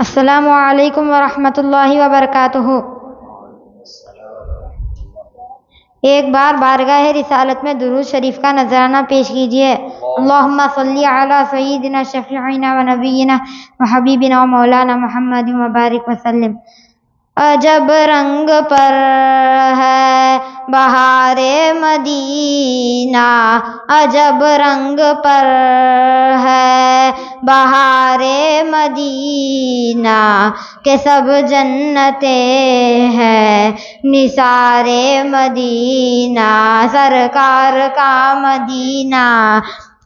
अस्सलामु अलैकुम वरहमतुल्लाहि वबरकातुहू। एक बार बारगाह रिसालत में दुरूद शरीफ का नजराना पेश कीजिए। अल्लाहुम्मा सल्ली अला सय्यिदिना शफीइना व नबीना व हबीबिना व मौलाना मुहम्मदिन व बारिक वसल्लम। अजब रंग पर है बहारे मदीना, अजब रंग पर है बहारे मदीना के सब जन्नते हैं निसारे मदीना। सरकार का मदीना,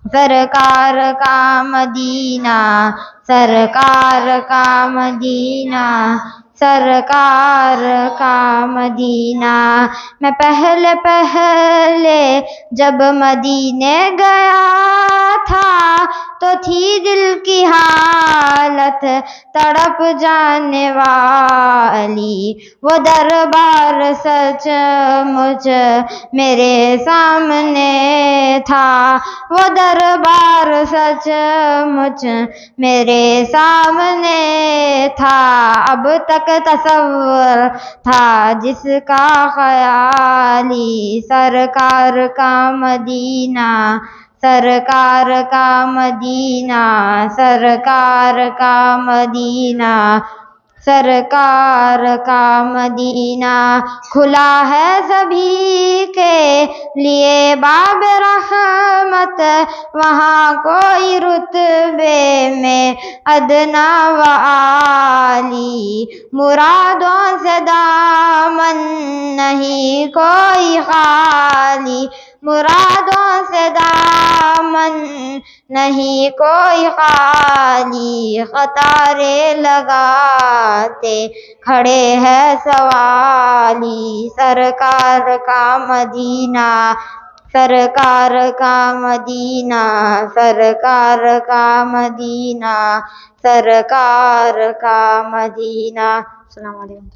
सरकार का मदीना, सरकार का मदीना, सरकार का मदीना। मैं पहले पहले जब मदीने गया था तो थी दिल की हालत तड़प जाने वाली। वो दरबार सचमुच मेरे सामने था, वो दरबार सचमुच मेरे सामने था। अब तक तसव्वुर था जिसका ख्याली, सरकार का मदीना, सरकार का मदीना, सरकार का मदीना, सरकार का मदीना। खुला है सभी के लिए बाब रहमत, वहाँ कोई रुतबे में अदना व आली। मुरादों से दामन नहीं कोई खाली, मुरादों से दामन नहीं कोई खाली, कतारे लगाते खड़े हैं सवाली। सरकार का मदीना, सरकार का मदीना, सरकार का मदीना, सरकार का मदीना। अस्सलाम वालेकुम।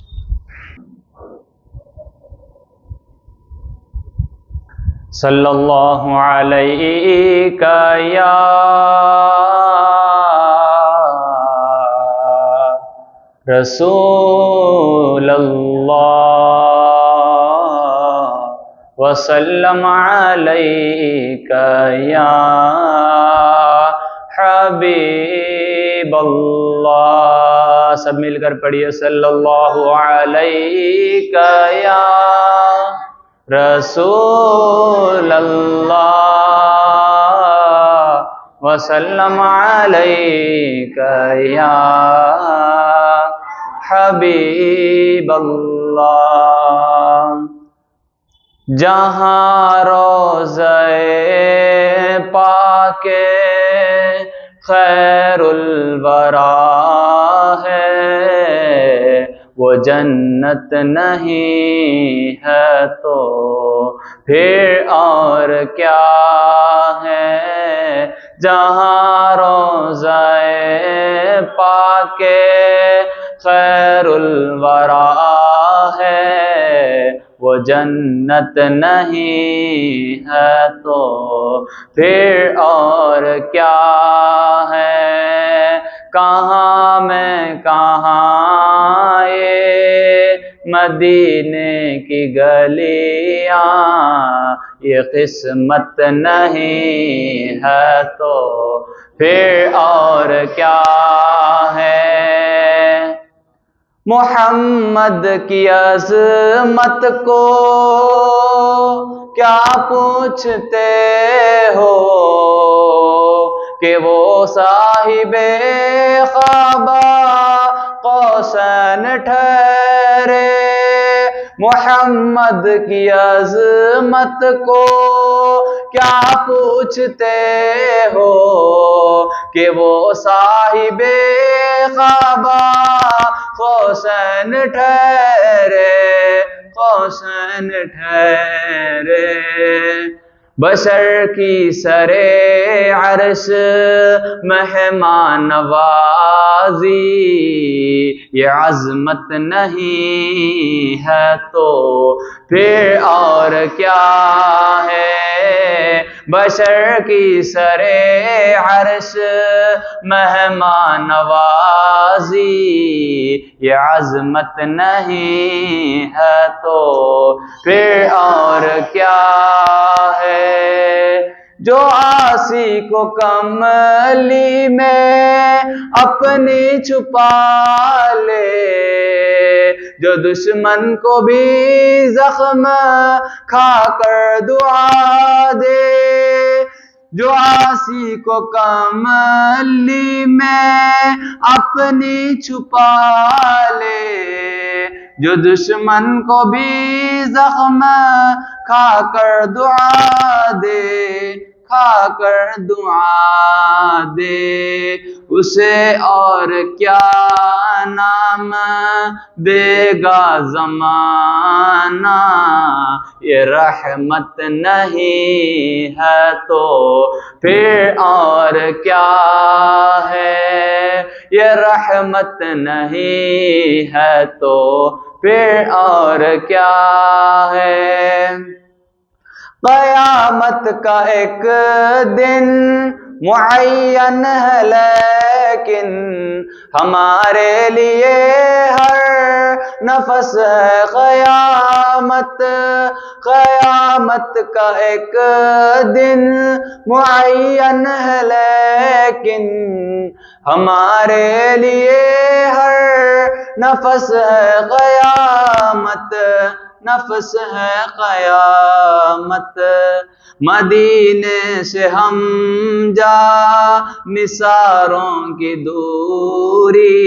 सल्लल्लाहु अलैका या रसूल अल्लाह वसल्लम अलैका या हबीब अल्लाह। सब मिलकर पढ़िए सल्लल्लाहु अलैका या रसूल अल्लाह वसल्लम अलैका या हबीब अल्लाह। जहाँ रोज़े पाके खैरुल वरा है, वो जन्नत नहीं है तो फिर और क्या है। जहाँ रोज़े पाके खैरुल वरा है, वो जन्नत नहीं है तो फिर और क्या है। कहाँ मैं कहाँ ये मदीने की गलियाँ, ये किस्मत नहीं है तो फिर और क्या है। मोहम्मद की अज़मत को क्या पूछते हो कि वो साहिबे ख़ाबा कौसैन ठहरे। मोहम्मद की अज़मत को क्या पूछते हो कि वो साहिबे ख़ाबा कौसैन ठहरे, कौसैन ठहरे। बशर की सरे अर्श मेहमान नवाजी, ये अज़मत नहीं है तो फिर और क्या है। बशर की सरे अर्श मेहमान नवाजी, ये अज़मत नहीं है तो फिर और क्या है। जो आसी को कमली में अपनी छुपा ले, जो दुश्मन को भी जख्म खाकर दुआ दे। जो आसी को कमली में अपनी छुपा ले, जो दुश्मन को भी जख्म खाकर दुआ दे, खाकर दुआ दे। उसे और क्या नाम देगा ज़माना, ये रहमत नहीं है तो फिर और क्या है। ये रहमत नहीं है तो फिर और क्या है। क़यामत का एक दिन मुअय्यन है, लेकिन हमारे लिए हर नफस है क़यामत। क़यामत का एक दिन मुअय्यन है, लेकिन हमारे लिए हर नफस है क़यामत। नफ्स है क़यामत। मदीने से हम जा निसारों की दूरी,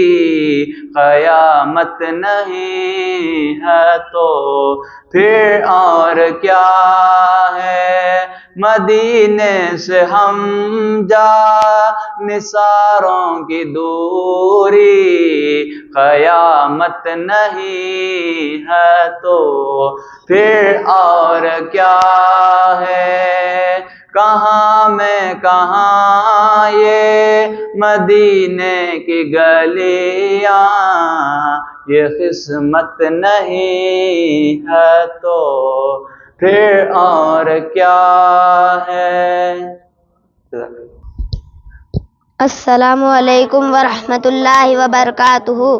क़यामत नहीं है तो फिर और क्या है। मदीने से हम जा निसारों की दूरी, क़यामत नहीं है तो फिर और क्या है। कहाँ में कहाँ ये मदीने की गलियाँ, ये किस्मत नहीं है तो फिर और क्या है। अस्सलामु अलैकुम वरहमतुल्लाहि वबरकातुहू।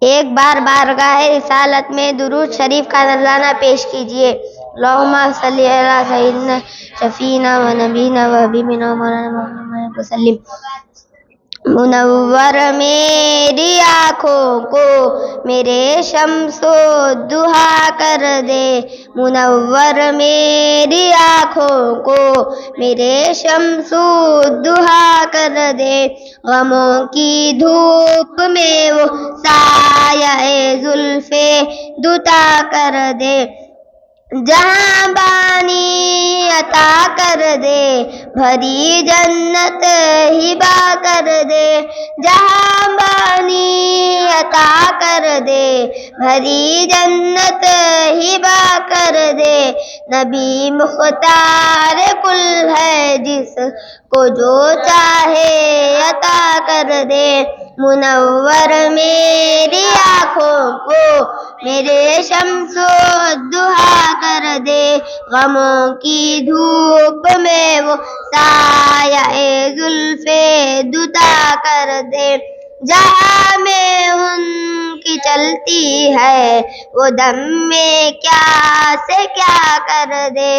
एक बार बारगाह रिसालत में दुरूद शरीफ का नज़राना पेश कीजिए। अल्लाहुम्मा सल्ली अला सय्यिदना शफीना व नबीना व हबीबिना मौलाना मुहम्मद वसल्लिम। मुनव्वर मेरी आँखों को मेरे शम्सो दुहा कर दे, मुनव्वर मेरी आँखों को मेरे शम्सो दुहा कर दे। गमों की धूप में वो साया-ए जुल्फ़े दुता कर दे, जहाँ बानी अता कर दे, भरी जन्नत हिबा कर दे, जहाँ बानी अता कर दे, भरी जन्नत हिबा कर दे। नबी मुख्तार कुल है, जिसको जो चाहे अता कर दे, मुनव्वर मेरी आँखों को मेरे शम्सो दुहा कर दे। गमों की धूप में वो साया-ए जुल्फ़े दुता कर दे, जहाँ में उनकी चलती है वो दम में क्या से क्या कर दे,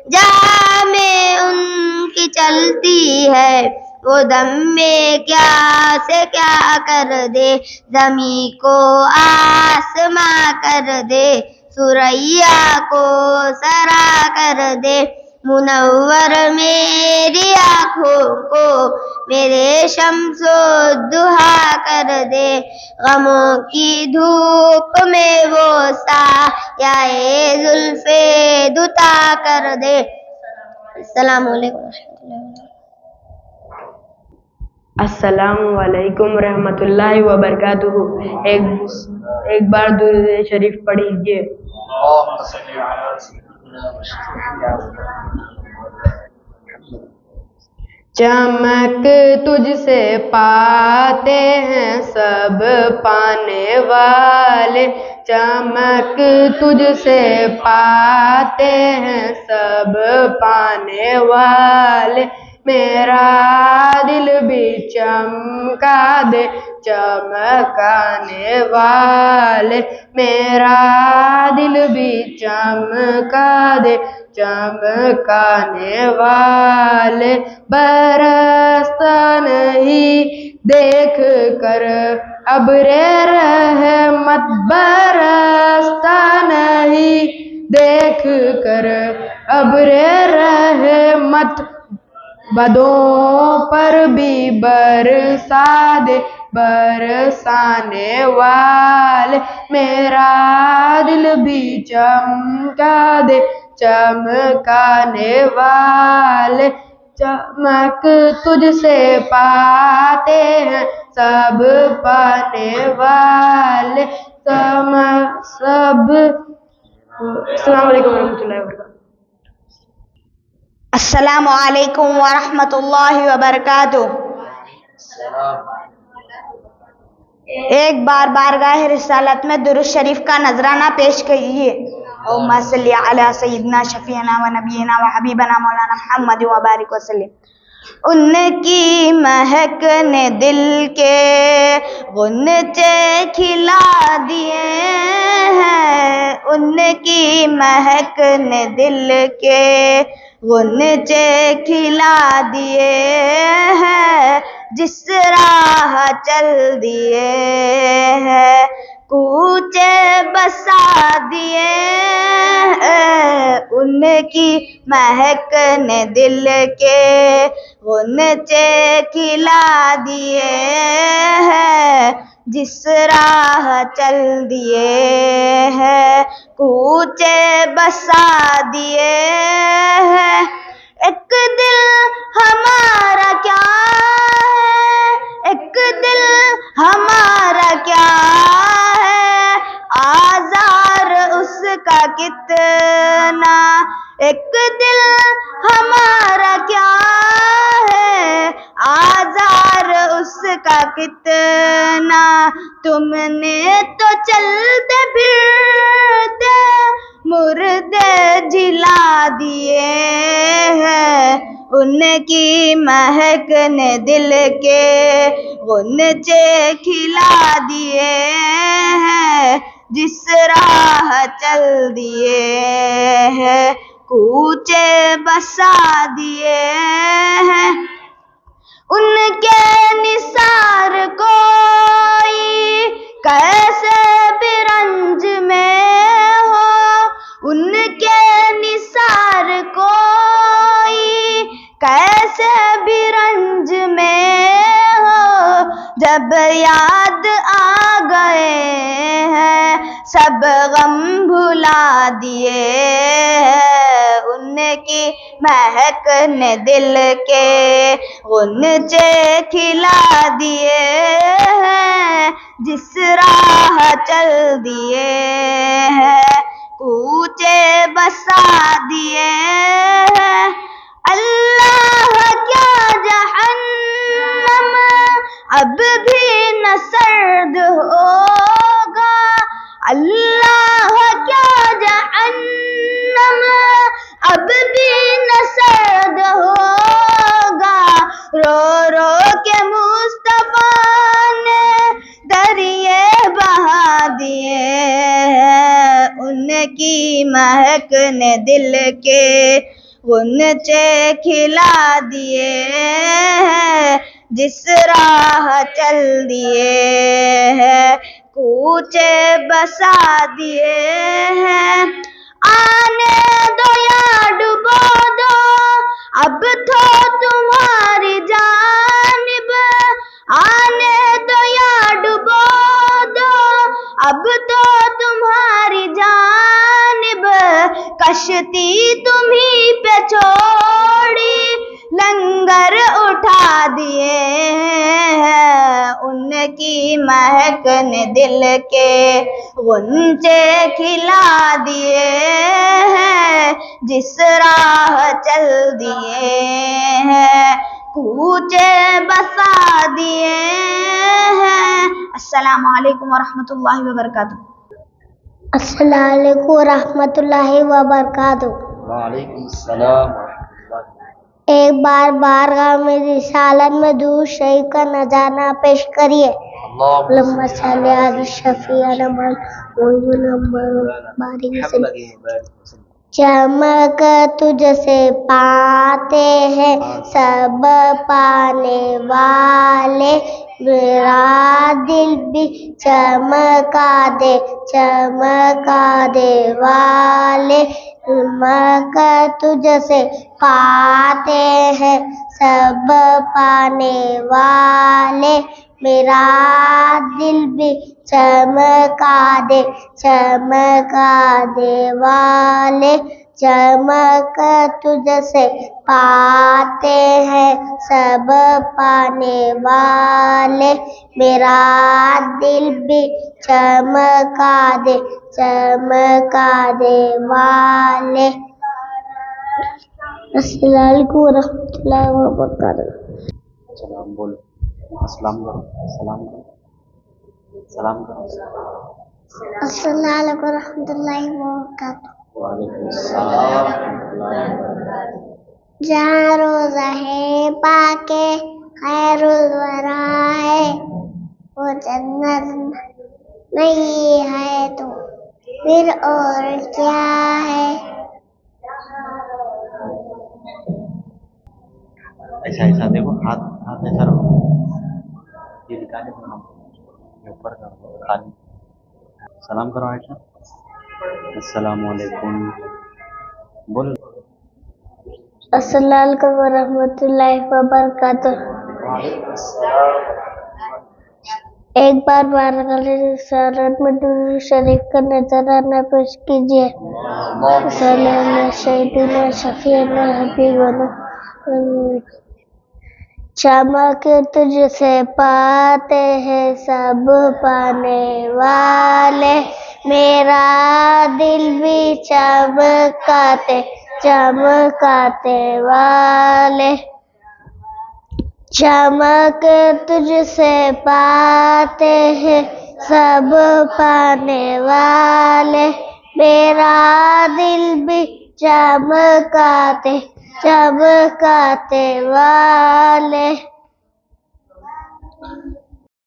जहाँ में उनकी चलती है वो दम में क्या से क्या कर दे। ज़मीं को आसमां कर दे, सुरैया को सरा कर दे, मुनव्वर मेरी आँखों को मेरे शम्सो दुहा कर दे। गमों की धूप में वो साया-ए जुल्फ़े दुता कर दे। अस्सलामु अस्सलामुअलैकुम रहमतुल्लाहि व बरकातुहू। एक बार दुरूद शरीफ पढ़िए। चमक तुझसे पाते हैं सब पाने वाले, चमक तुझसे पाते हैं सब पाने वाले। मेरा दिल भी चमका दे चमकाने वाले, मेरा दिल भी चमका दे चमकाने वाले। बरसता नहीं देख कर अब्रे रहमत, बरसता नहीं देख कर अब्रे रहमत। बदों पर भी बरसा दे बरसाने वाले, मेरा दिल भी चमका दे चमकाने वाले। चमक तुझसे पाते हैं सब पाने वाले, सब। अस्सलाम वालेकुम रहमतुल्लाहि व बरकातुहू। अस्सलामु अलैकुम वरहमतुल्लाहि वबरकातुहू। एक बार बारगाह रिसालत में दुरूद शरीफ का नजराना पेश कीजिए। अल्लाहुम्मा सल्ली अला सय्यिदना शफीना व नबीना व हबीबना मौलाना मुहम्मद व बारिक वसल्लम। उनकी महक ने दिल के गुनचे खिला दिए हैं, उनकी महक ने दिल के गुनचे खिला दिए हैं, जिस राह चल दिए हैं कूचे बसा दिए हैं, उनकी महक ने दिल के गुनचे खिला दिए हैं, जिस राह चल दिए हैं कूचे बसा दिए हैं। एक दिल हमारा क्या है, एक दिल हमारा क्या है, आज़ार उसका कितना, एक दिल हमारा क्या है, आज़ार उसका कितना। तुमने तो चलते फिरते मुर्दे जिला दिए हैं, उनकी महक ने दिल के गुनचे खिला दिए हैं, जिस राह चल दिए हैं कूचे बसा दिए हैं। उनके निसार कोई कैसे बिरंज में हो, उनके निसार कोई कैसे बिरंज में हो, जब याद आ गए हैं सब गम भुला दिए हैं, उनकी महक ने दिल के गुनचे खिला दिए हैं, जिस राह चल दिए हैं कूचे बसा दिए हैं। अल्लाह क्या जहन्नम अब भी न सर्द होगा, अल्लाह क्या जहन्नम अब भी न सर्द होगा, रो रो के मुस्तफा ने दरिए बहा दिए हैं, उनकी महक ने दिल के गुनचे खिला दिए हैं, जिस राह चल दिए हैं कूचे बसा दिए हैं। आने दो या डुबो दो अब तो तुम्हारी जानिब, आने दो या डुबो दो अब तो तुम्हारी जानिब, कश्ती तुम्ही पे छोड़ी लंगर उठा दिए हैं, उनकी महक ने दिल के गुनचे खिला दिए हैं, जिस राह चल दिए हैं कूचे बसा दिए हैं। अस्सलामु अलैकुम वरहमतुल्लाहि वबरकातुहू। अस्सलाम वालेकुम रहमतुल्लाहि व बरकातुहू। वालेकुम सलाम व रहमतुल्लाह। एक बार बारगाह में रिसालत में दूर शरीफ का नजारा पेश करिए। अल्लाहुम्मा सल्ली अला शफीअना मुहम्मद। चमक तुझसे पाते हैं सब पाने वाले, मेरा दिल भी चमका दे वाले, चमक तुझसे पाते हैं सब पाने वाले, मेरा दिल भी चमका दे वाले, चमक तुझसे पाते हैं सब पाने वाले, मेरा दिल भी चमका दे वाले। अस्सलाम वालेकुम रहमतुल्लाहि व बरकातुहू। सलाम बोलो, अस्सलाम करो, सलाम करो, सलाम करो। अस्सलाम वालेकुम रहमतुल्लाहि व बरकातुहू। वालेकुम सलाम व रहमतुल्लाहि व बरकातुहू। जहाँ रोज़ा है पाके खैरुल वरा है, वो जन्नत नहीं है तो फिर और क्या है। ऐसा देखो, हाथ ऐसा रखो, ये दिखाने को ऊपर करो खाली। सलाम करो आयशा। अस्सलामुअलैकुम। बोलो। अस्सलाम वालेकुम वरहमतुल्लाहि वबरकातुह। एक बार बारक रिसालत में दुरूद शरीफ का नजराना पेश कीजिए। सल्लल्लाहु सैयदना शफीना हबीबना। चमक तुझसे पाते हैं सब पाने वाले, मेरा दिल भी चमकाते चमकाते वाले। चमक तुझसे पाते हैं सब पाने वाले, मेरा दिल भी चमकाते चमकाते वाले।